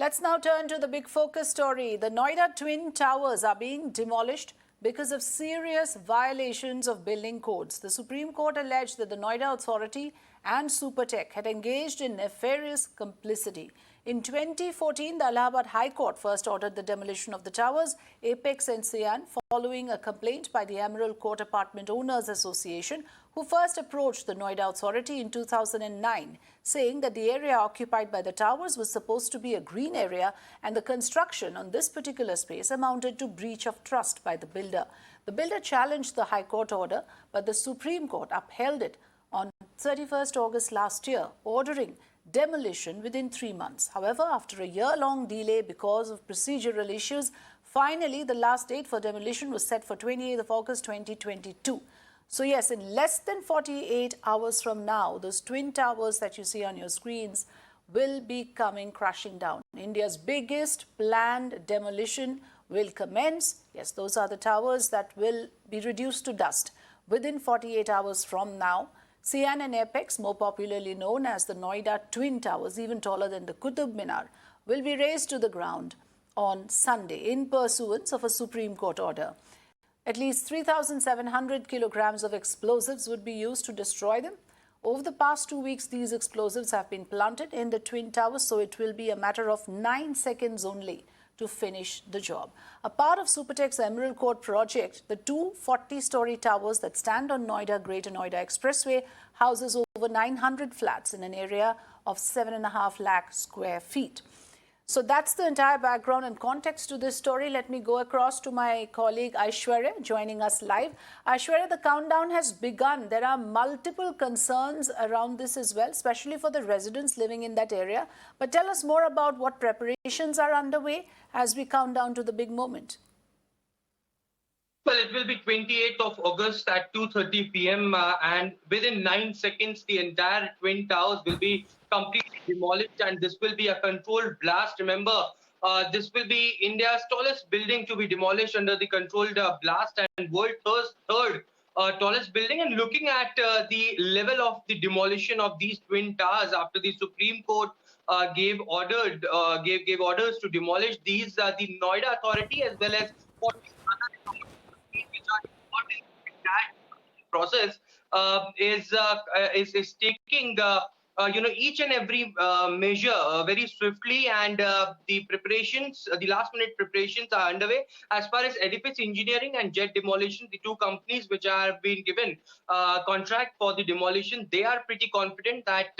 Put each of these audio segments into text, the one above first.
Let's now turn to the big focus story. The Noida Twin Towers are being demolished because of serious violations of building codes. The Supreme Court alleged that the Noida Authority and supertech had engaged in nefarious complicity. In 2014, the Allahabad High Court first ordered the demolition of the towers, Apex and Cyan, following a complaint by the Emerald Court Apartment Owners Association, who first approached the Noida Authority in 2009, saying that the area occupied by the towers was supposed to be a green area and the construction on this particular space amounted to breach of trust by the builder. The builder challenged the High Court order, but the Supreme Court upheld it on 31st August last year, ordering demolition within 3 months. However, after a year-long delay because of procedural issues, finally the last date for demolition was set for 28th of August 2022. So yes, in less than 48 hours from now, those twin towers that you see on your screens will be coming crashing down. India's biggest planned demolition will commence. Yes, those are the towers that will be reduced to dust within 48 hours from now. Cyan and Apex, more popularly known as the Noida Twin Towers, even taller than the Qutub Minar, will be razed to the ground on Sunday in pursuance of a Supreme Court order. At least 3,700 kilograms of explosives would be used to destroy them. Over the past 2 weeks, these explosives have been planted in the Twin Towers, so it will be a matter of 9 seconds only to finish the job. A part of Supertech's Emerald Court project, the two 40-story towers that stand on Noida Greater Noida Expressway houses over 900 flats in an area of 7.5 lakh square feet. So that's the entire background and context to this story. Let me go across to my colleague Aishwarya joining us live. Aishwarya, the countdown has begun. There are multiple concerns around this as well, especially for the residents living in that area. But tell us more about what preparations are underway as we count down to the big moment. Well, it will be 28th of August at 2:30 p.m. And within 9 seconds, the entire Twin Towers will be completely demolished, and this will be a controlled blast. Remember, this will be India's tallest building to be demolished under the controlled blast, and world's third tallest building. And looking at the level of the demolition of these Twin Towers after the Supreme Court gave orders to demolish these, the Noida Authority as well as 40 other which are important in that process is taking each and every measure very swiftly, and the preparations, the last minute preparations are underway. As far as Edifice Engineering and Jet Demolition, the two companies which have been given contract for the demolition, they are pretty confident that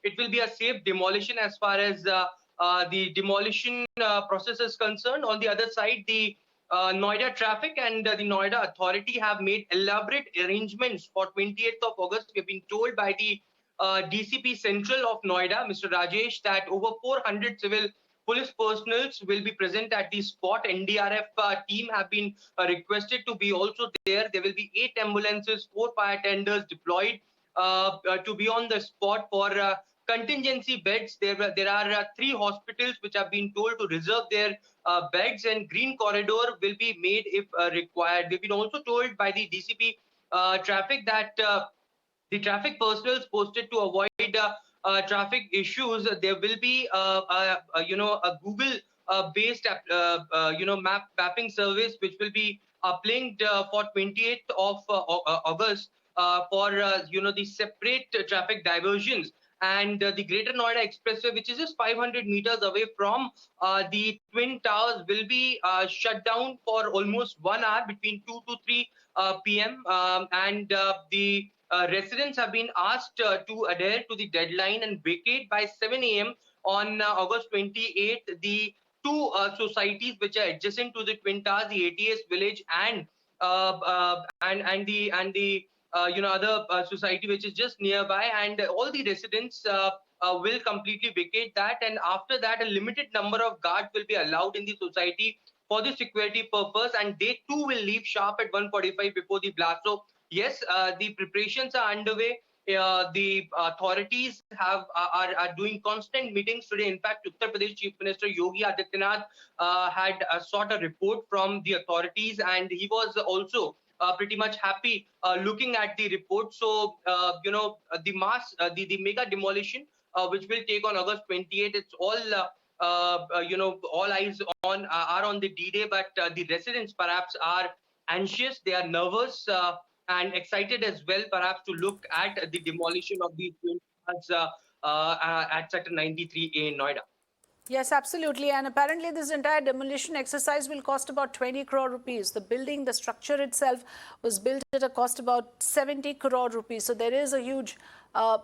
it will be a safe demolition as far as the demolition process is concerned. On the other side, the Noida Traffic and the Noida Authority have made elaborate arrangements for 28th of August. We have been told by the DCP Central of Noida, Mr. Rajesh, that over 400 civil police personnels will be present at the spot. NDRF team have been requested to be also there. There will be 8 ambulances, 4 fire tenders deployed to be on the spot for contingency beds. There are 3 hospitals which have been told to reserve their beds, and green corridor will be made if required. We've been also told by the DCP traffic that the traffic personnel posted to avoid traffic issues. There will be a Google based mapping service which will be uplinked for 28th of August for the separate traffic diversions. And the Greater Noida Expressway, which is just 500 meters away from the Twin Towers, will be shut down for almost 1 hour between 2 to 3 p.m. And the residents have been asked to adhere to the deadline and vacate by 7 a.m. on August 28th. The two societies which are adjacent to the Twin Towers, the ATS Village and the other society which is just nearby, and all the residents will completely vacate that. And after that, a limited number of guards will be allowed in the society for the security purpose, and they too will leave sharp at 1:45 before the blast. So yes, the preparations are underway. The authorities are doing constant meetings today. In fact, Uttar Pradesh Chief Minister Yogi Adityanath had sought a report from the authorities, and he was also pretty much happy looking at the report. So the mega demolition which will take on August 28th, it's all all eyes are on the D-Day, but the residents perhaps are anxious, they are nervous and excited as well, perhaps to look at the demolition of these twin towers at Sector 93A in Noida. Yes, absolutely. And apparently this entire demolition exercise will cost about 20 crore rupees. The building, the structure itself was built at a cost about 70 crore rupees. So there is a huge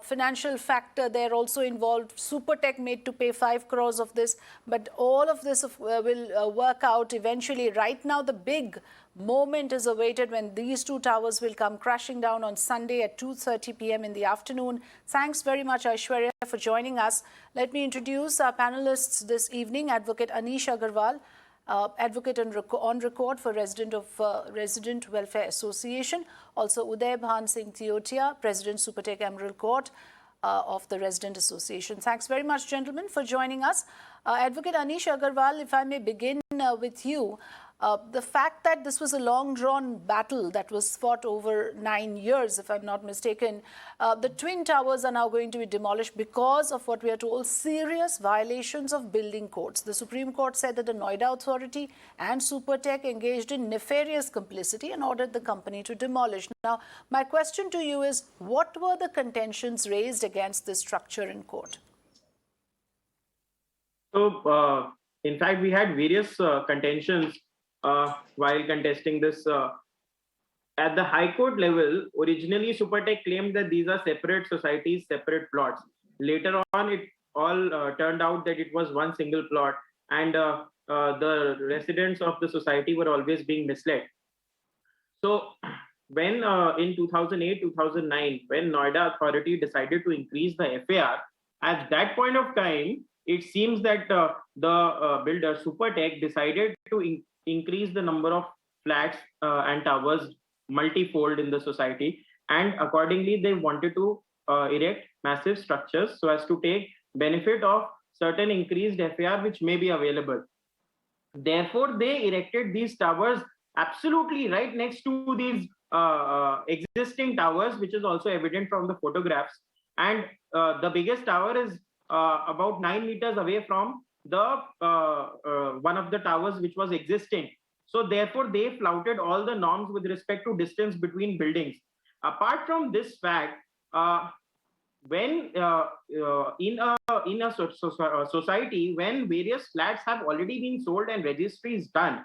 financial factor there also involved. Supertech made to pay 5 crores of this. But all of this will work out eventually. Right now, the big moment is awaited when these two towers will come crashing down on Sunday at 2:30 p.m. in the afternoon. Thanks very much, Aishwarya, for joining us. Let me introduce our panelists this evening. Advocate Anish Agarwal, advocate on record for Resident Welfare Association. Also Uday Bhan Singh Theotia, President Supertech Emerald Court of the Resident Association. Thanks very much, gentlemen, for joining us. Advocate Anish Agarwal, if I may begin with you. The fact that this was a long-drawn battle that was fought over 9 years, if I'm not mistaken, the Twin Towers are now going to be demolished because of what we are told, serious violations of building codes. The Supreme Court said that the Noida Authority and Supertech engaged in nefarious complicity and ordered the company to demolish. Now, my question to you is, what were the contentions raised against this structure in court? So, in fact, we had various contentions while contesting this. At the High Court level, originally Supertech claimed that these are separate societies, separate plots. Later on, it all turned out that it was one single plot, and the residents of the society were always being misled. So, when in 2008-2009, when Noida Authority decided to increase the FAR, at that point of time, it seems that the builder Supertech decided to increase the number of flats and towers multifold in the society, and accordingly they wanted to erect massive structures so as to take benefit of certain increased FAR which may be available. Therefore, they erected these towers absolutely right next to these existing towers, which is also evident from the photographs. And the biggest tower is about 9 meters away from the one of the towers which was existing. So therefore, they flouted all the norms with respect to distance between buildings. Apart from this fact, when in a society, when various flats have already been sold and registry is done,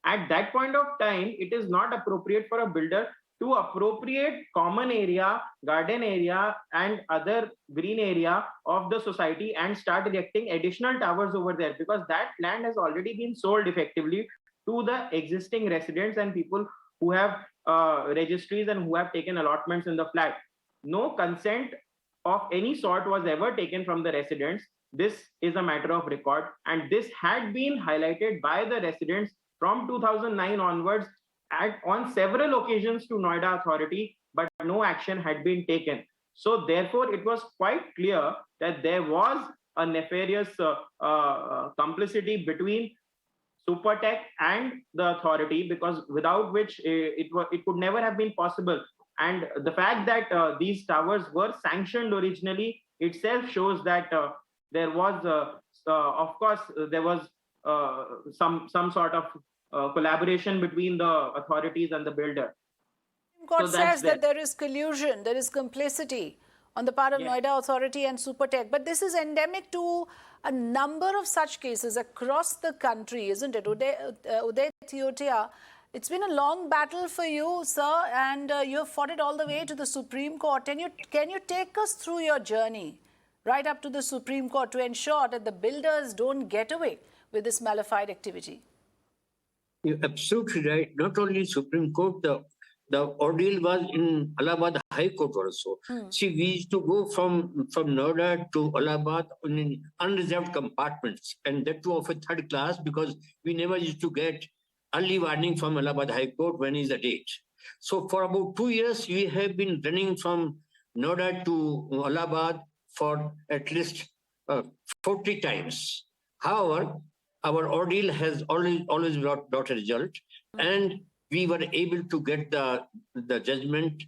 at that point of time, it is not appropriate for a builder to appropriate common area, garden area, and other green area of the society and start erecting additional towers over there, because that land has already been sold effectively to the existing residents and people who have registries and who have taken allotments in the flat. No consent of any sort was ever taken from the residents. This is a matter of record, and this had been highlighted by the residents from 2009 onwards on several occasions to Noida Authority, but no action had been taken. So therefore, it was quite clear that there was a nefarious complicity between Supertech and the authority, because without which it could never have been possible. And the fact that these towers were sanctioned originally itself shows that there was, of course, there was some sort of collaboration between the authorities and the builder. Court says that there is collusion, there is complicity on the part of Noida Authority and Supertech. But this is endemic to a number of such cases across the country, isn't it? Uday Theotia, it's been a long battle for you, sir, and you have fought it all the way to the Supreme Court. Can you take us through your journey right up to the Supreme Court to ensure that the builders don't get away with this malified activity? You're absolutely right. Not only Supreme Court, the ordeal was in Allahabad High Court also. See, we used to go from Noida to Allahabad in unreserved compartments, and that too of a third class, because we never used to get early warning from Allahabad High Court when is the date. So for about 2 years, we have been running from Noida to Allahabad for at least 40 times. However, our ordeal has always brought a result, and we were able to get the judgment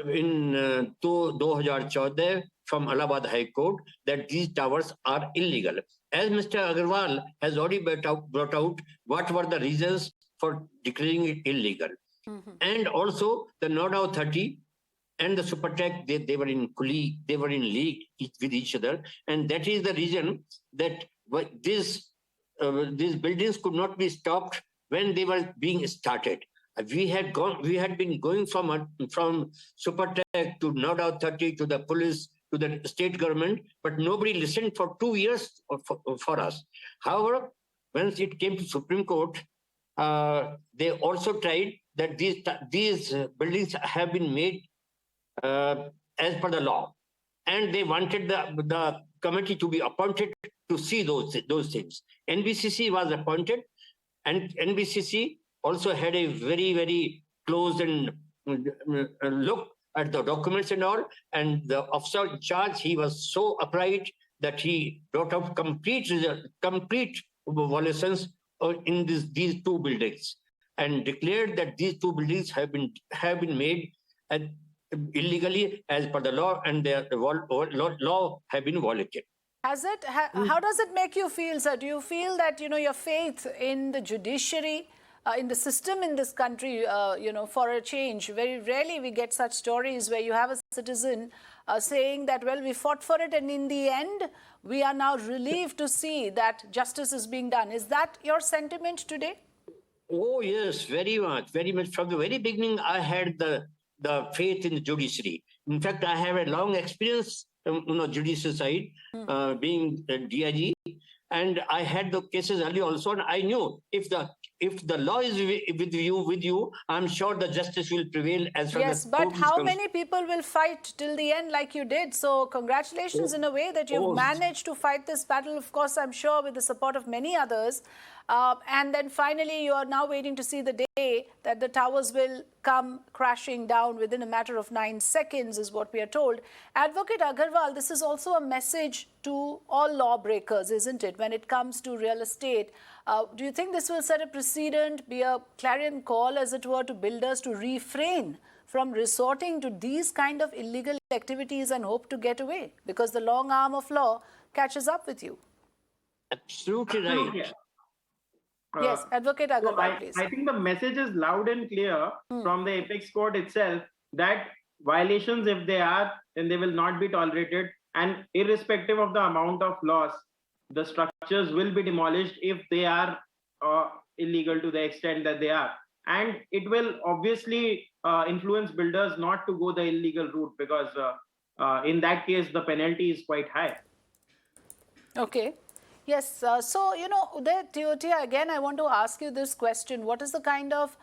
in 2014 from Allahabad High Court that these towers are illegal. As Mr. Agarwal has already brought out what were the reasons for declaring it illegal. And also the Noida Authority and the supertech, they were in league with each other. And that is the reason that these buildings could not be stopped when they were being started. We had been going from supertech to Noida Authority to the police to the state government, but nobody listened for 2 years for us. However, once it came to Supreme Court, they also tried that these buildings have been made as per the law, and they wanted the committee to be appointed to see those things. NBCC was appointed, and NBCC also had a very, very close and look at the documents and all. And the officer in charge, he was so upright that he brought out complete violations in these two buildings, and declared that these two buildings have been made illegally as per the law, and the law have been violated. Has it? How does it make you feel, sir? Do you feel that your faith in the judiciary, in the system in this country, for a change? Very rarely we get such stories where you have a citizen saying that, well, we fought for it, and in the end, we are now relieved to see that justice is being done. Is that your sentiment today? Oh yes, very much, very much. From the very beginning, I had the faith in the judiciary. In fact, I have a long experience on the judicial side, being a DIG, and I had the cases early also, and I knew if the law is with you, I'm sure the justice will prevail as far as. Yes, but how many people will fight till the end like you did? So congratulations in a way that you've managed to fight this battle, of course, I'm sure with the support of many others. And then finally, you are now waiting to see the day that the towers will come crashing down within a matter of 9 seconds, is what we are told. Advocate Agarwal, this is also a message to all lawbreakers, isn't it, when it comes to real estate? Do you think this will set a precedent, be a clarion call, as it were, to builders to refrain from resorting to these kind of illegal activities and hope to get away? Because the long arm of law catches up with you. Absolutely right. Yeah. Yes, Advocate Agarwal, please. I think the message is loud and clear from the apex court itself that violations, if they are, then they will not be tolerated, and irrespective of the amount of loss, the structures will be demolished if they are illegal to the extent that they are. And it will obviously influence builders not to go the illegal route, because in that case, the penalty is quite high. Okay. Yes, so, Uday Teotia, again, I want to ask you this question. What is the kind of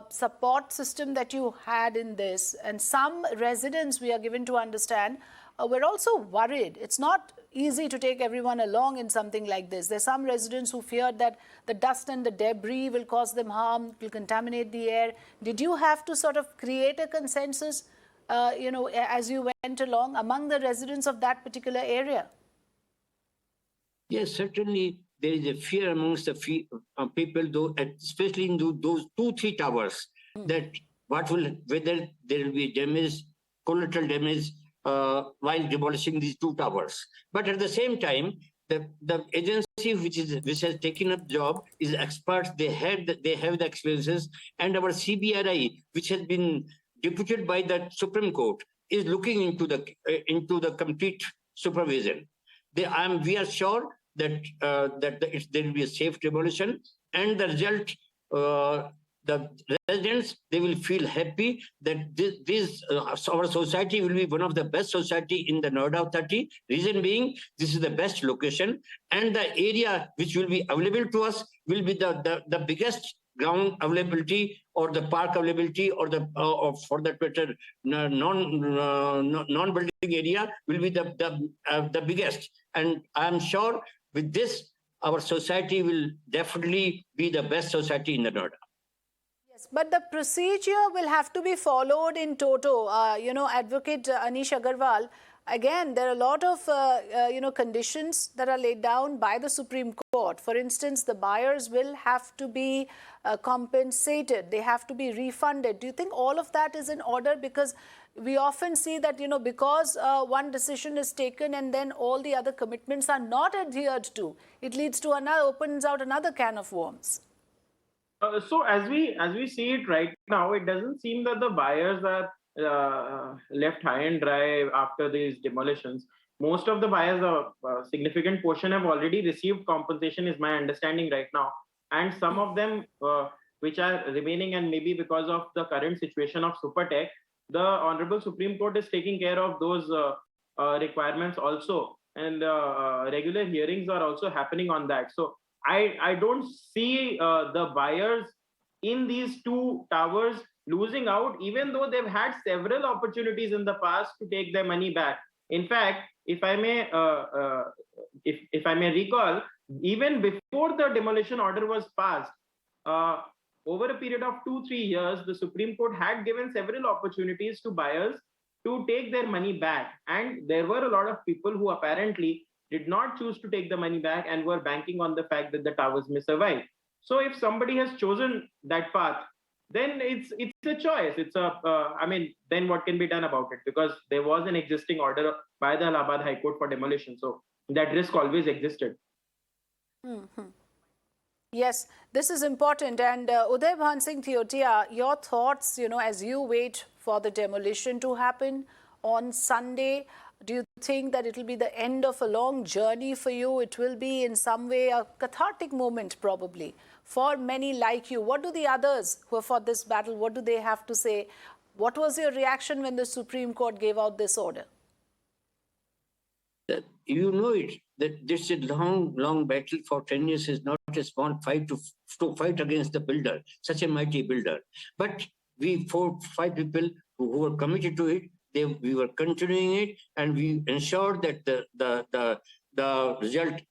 support system that you had in this? And some residents, we are given to understand, we're also worried. It's not easy to take everyone along in something like this. There's some residents who feared that the dust and the debris will cause them harm, will contaminate the air. Did you have to sort of create a consensus, as you went along among the residents of that particular area? Yes, certainly there is a fear amongst the people, though, especially in those 2-3 towers, that whether there will be damage, collateral damage, while demolishing these 2 towers. But at the same time, the agency which has taken up job is experts. They have the experiences, and our CBRI, which has been deputed by the Supreme Court, is looking into the complete supervision. We are sure that there will be a safe demolition, and the result, the residents, they will feel happy that our society will be one of the best society in the Noida Authority. Reason being, this is the best location, and the area which will be available to us will be the biggest ground availability, or the park availability, or for that matter, non-building area will be the biggest. And I am sure with this, our society will definitely be the best society in the Noida. Yes, but the procedure will have to be followed in toto. Advocate Anish Agarwal, again, there are a lot of, conditions that are laid down by the Supreme Court. For instance, the buyers will have to be compensated. They have to be refunded. Do you think all of that is in order? Because we often see that, because one decision is taken and then all the other commitments are not adhered to, it leads to opens out another can of worms. So as we see it right now, it doesn't seem that the buyers are left high and dry after these demolitions. Most of the buyers, a significant portion, have already received compensation, is my understanding right now. And some of them, which are remaining, and maybe because of the current situation of supertech, the Honorable Supreme Court is taking care of those requirements also. And regular hearings are also happening on that. So I don't see the buyers in these two towers losing out, even though they've had several opportunities in the past to take their money back. In fact, if I may recall, even before the demolition order was passed, over a period of 2-3 years, the Supreme Court had given several opportunities to buyers to take their money back, and there were a lot of people who apparently did not choose to take the money back and were banking on the fact that the towers may survive. So if somebody has chosen that path, then it's a choice. Then what can be done about it? Because there was an existing order by the Allahabad High Court for demolition. So that risk always existed. Mm-hmm. Yes, this is important. And Uday Bhan Singh Theotia, your thoughts, as you wait for the demolition to happen on Sunday, do you think that it will be the end of a long journey for you? It will be in some way a cathartic moment probably for many like you. What do the others who have fought this battle, what do they have to say? What was your reaction when the Supreme Court gave out this order? You know it, that this is long battle for 10 years is not a small fight to fight against the builder, such a mighty builder. But we 4-5 people who were committed to it, we were continuing it, and we ensured that the result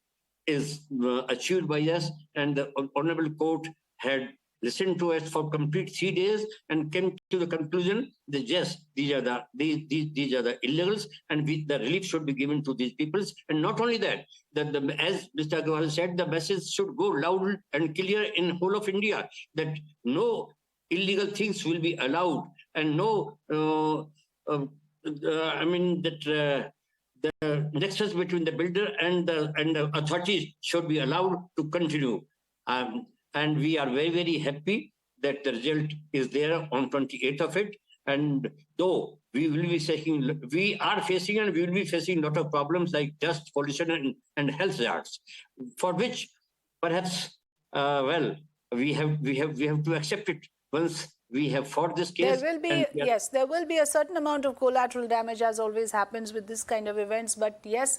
is achieved by us, and the Honorable Court had listened to us for complete 3 days and came to the conclusion that yes, these are the illegals, and the relief should be given to these peoples. And not only that, as Mr. Agarwal said, the message should go loud and clear in whole of India that no illegal things will be allowed, and no the nexus between the builder and the authorities should be allowed to continue. And we are very, very happy that the result is there on 28th of it. And though we are facing and we will be facing a lot of problems like dust, pollution, and health hazards, for which perhaps we have to accept it once we have fought this case. There will be a certain amount of collateral damage, as always happens with this kind of events. But yes,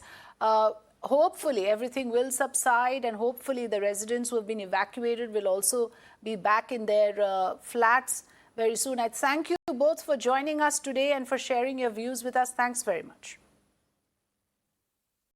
hopefully everything will subside, and hopefully the residents who have been evacuated will also be back in their flats very soon. I thank you both for joining us today and for sharing your views with us. Thanks very much.